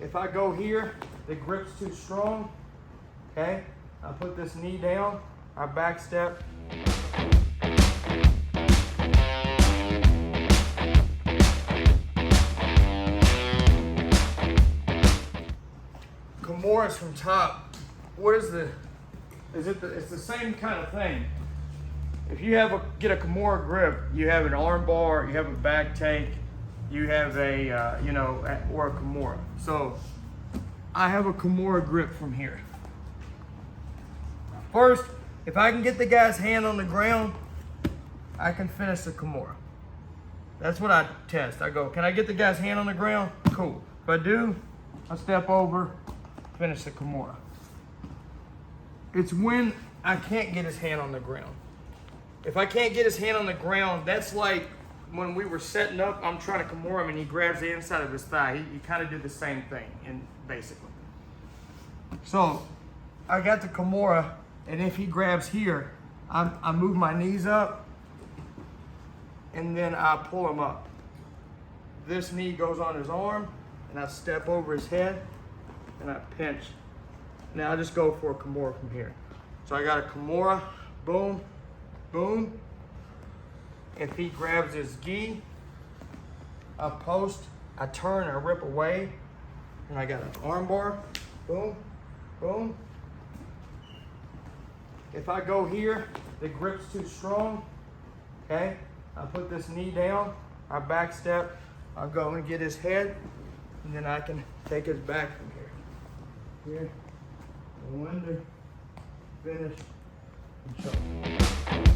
if I go here, the grip's too strong, okay? I put this knee down, I back step. Kimura's from top. What is the, it's the same kind of thing. If you get a Kimura grip, you have an arm bar, you have a back take, you have a, or a Kimura. So I have a Kimura grip from here. First, if I can get the guy's hand on the ground, I can finish the Kimura. That's what I test. I go, can I get the guy's hand on the ground? Cool. If I do, I step over, finish the Kimura. It's when I can't get his hand on the ground. If I can't get his hand on the ground, that's like when we were setting up, I'm trying to Kimura him and he grabs the inside of his thigh. He kind of did the same thing, basically. So I got the Kimura, and if he grabs here, I move my knees up, and then I pull him up. This knee goes on his arm, and I step over his head, and I pinch. Now I just go for a Kimura from here. So I got a Kimura, boom, boom. If he grabs his gi, I post, I turn, I rip away, and I got an arm bar, boom, boom. If I go here, the grip's too strong, okay? I put this knee down, I back step, I go and get his head, and then I can take his back from here. Here, go under, finish, and choke.